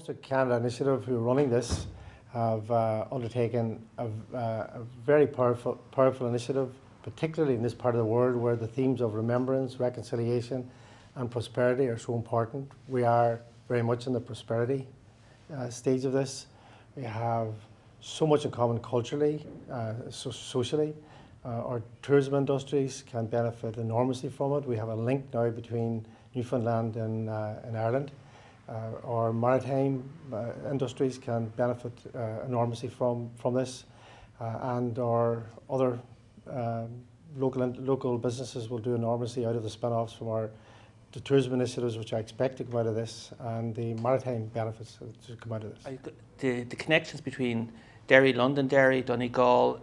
Ulster Canada Initiative, who are running this, have undertaken a very powerful initiative, particularly in this part of the world where the themes of remembrance, reconciliation and prosperity are so important. We are very much in the prosperity stage of this. We have so much in common culturally, socially. Our tourism industries can benefit enormously from it. We have a link now between Newfoundland and Ireland. Our maritime industries can benefit enormously from this, and our other local businesses will do enormously out of the spin-offs from the tourism initiatives, which I expect to come out of this, and the maritime benefits to come out of this. The connections between Derry, London Derry, Donegal,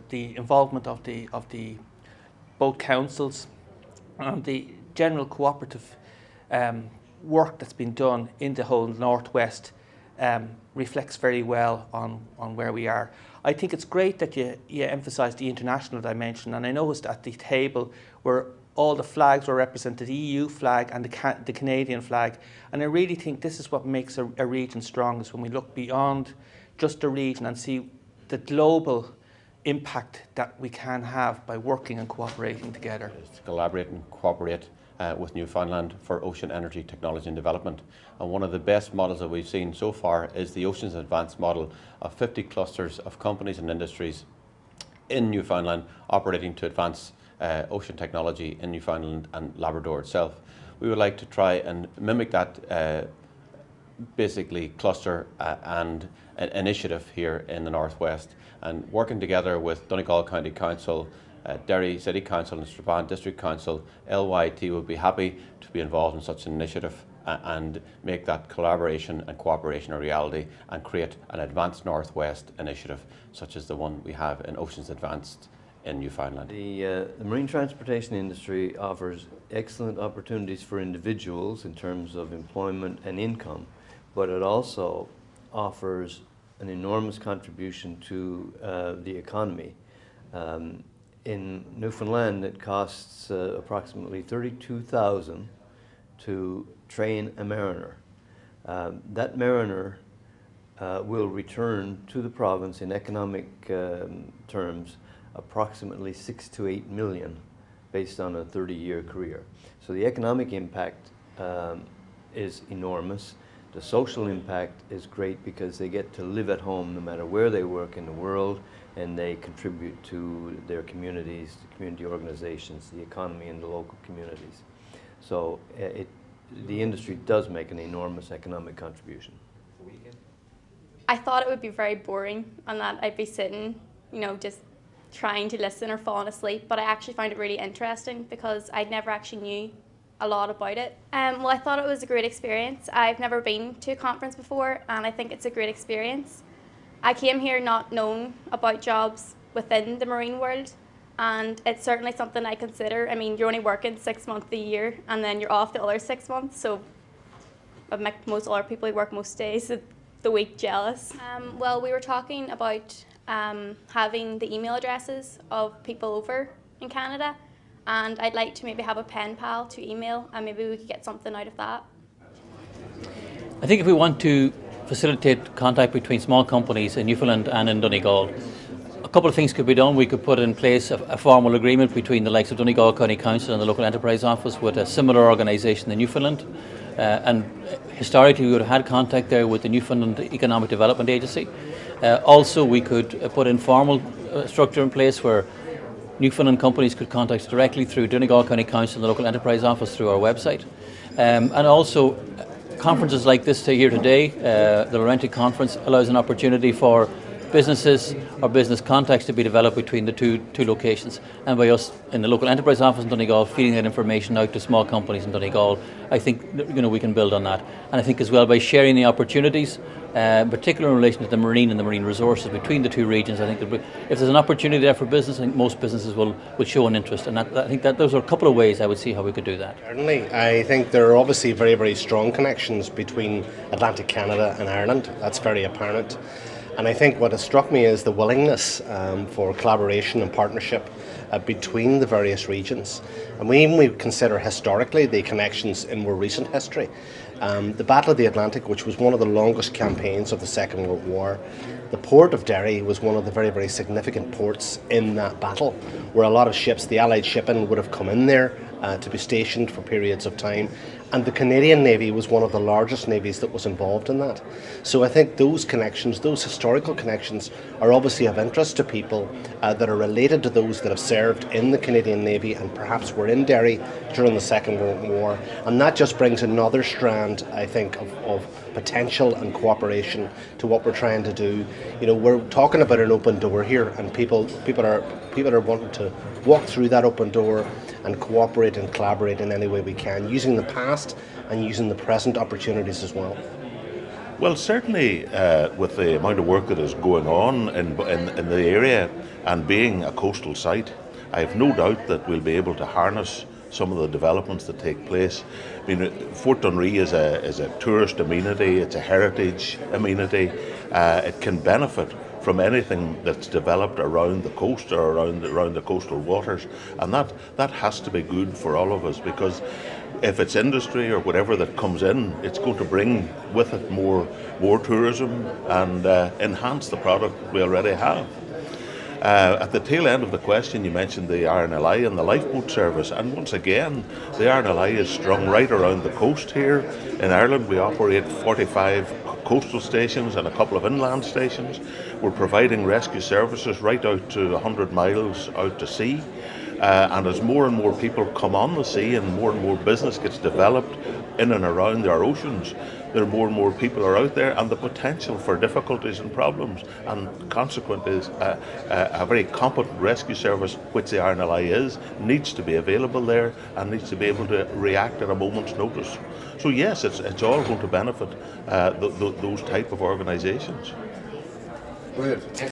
the involvement of the both councils, and the general cooperative work that's been done in the whole northwest reflects very well on where we are. I think it's great that you emphasise the international dimension, and I noticed at the table where all the flags were represented, the EU flag and the Canadian flag, and I really think this is what makes a region strong, is when we look beyond just the region and see the global impact that we can have by working and cooperating together. To collaborate and cooperate with Newfoundland for ocean energy technology and development. And one of the best models that we've seen so far is the Oceans Advanced model of 50 clusters of companies and industries in Newfoundland operating to advance ocean technology in Newfoundland and Labrador itself. We would like to try and mimic that basically cluster and an initiative here in the Northwest, and working together with Donegal County Council, Derry City Council and Strabane District Council, LYT will be happy to be involved in such an initiative and make that collaboration and cooperation a reality and create an advanced Northwest initiative such as the one we have in Oceans Advanced in Newfoundland. The marine transportation industry offers excellent opportunities for individuals in terms of employment and income, but it also offers an enormous contribution to the economy. In Newfoundland, it costs approximately $32,000 to train a mariner. That mariner will return to the province in economic terms approximately 6 to 8 million based on a 30-year career. So the economic impact is enormous. The social impact is great because they get to live at home no matter where they work in the world, and they contribute to their communities, the community organizations, the economy in the local communities. So the industry does make an enormous economic contribution. I thought it would be very boring and that I'd be sitting, just trying to listen or falling asleep, but I actually found it really interesting because I never actually knew a lot about it. Well, I thought it was a great experience. I've never been to a conference before, and I think it's a great experience. I came here not knowing about jobs within the marine world, and it's certainly something I consider. I mean, you're only working 6 months a year, and then you're off the other 6 months, so I make most other people who work most days of the week jealous. Well, we were talking about having the email addresses of people over in Canada, and I'd like to maybe have a pen pal to email, and maybe we could get something out of that. I think if we want to facilitate contact between small companies in Newfoundland and in Donegal, a couple of things could be done. We could put in place a formal agreement between the likes of Donegal County Council and the local enterprise office with a similar organisation in Newfoundland. And historically we would have had contact there with the Newfoundland Economic Development Agency. Also we could put informal structure in place where Newfoundland companies could contact us directly through Donegal County Council and the local enterprise office through our website. And also conferences like this here today, the Laurenti conference, allows an opportunity for businesses or business contacts to be developed between the two locations, and by us in the local enterprise office in Donegal feeding that information out to small companies in Donegal, I think we can build on that. And I think as well by sharing the opportunities, particularly in relation to the marine and the marine resources between the two regions, I think that if there's an opportunity there for business, I think most businesses will show an interest, and I think that those are a couple of ways I would see how we could do that. Certainly, I think there are obviously very, very strong connections between Atlantic Canada and Ireland. That's very apparent. And I think what has struck me is the willingness for collaboration and partnership between the various regions. And when we consider historically the connections in more recent history, The Battle of the Atlantic, which was one of the longest campaigns of the Second World War, the port of Derry was one of the very, very significant ports in that battle, where a lot of ships, the Allied shipping, would have come in there to be stationed for periods of time. And the Canadian Navy was one of the largest navies that was involved in that. So I think those connections, those historical connections, are obviously of interest to people that are related to those that have served in the Canadian Navy and perhaps were in Derry during the Second World War. And that just brings another strand, I think, of potential and cooperation to what we're trying to do. You know, we're talking about an open door here, and people are wanting to walk through that open door and cooperate and collaborate in any way we can, using the past and using the present opportunities as well. Well, certainly with the amount of work that is going on in the area and being a coastal site, I have no doubt that we'll be able to harness some of the developments that take place. I mean, Fort Dunree is a tourist amenity, it's a heritage amenity. It can benefit from anything that's developed around the coast or around the coastal waters, and that has to be good for all of us, because if it's industry or whatever that comes in, it's going to bring with it more tourism and enhance the product we already have. At the tail end of the question, you mentioned the RNLI and the lifeboat service, and once again, the RNLI is strung right around the coast here. In Ireland, we operate 45 coastal stations and a couple of inland stations. We're providing rescue services right out to 100 miles out to sea. And as more and more people come on the sea and more business gets developed in and around our oceans, there are more and more people are out there, and the potential for difficulties and problems, and consequent is a very competent rescue service, which the RNLI is, needs to be available there and needs to be able to react at a moment's notice. So yes, it's all going to benefit those type of organisations. Brilliant.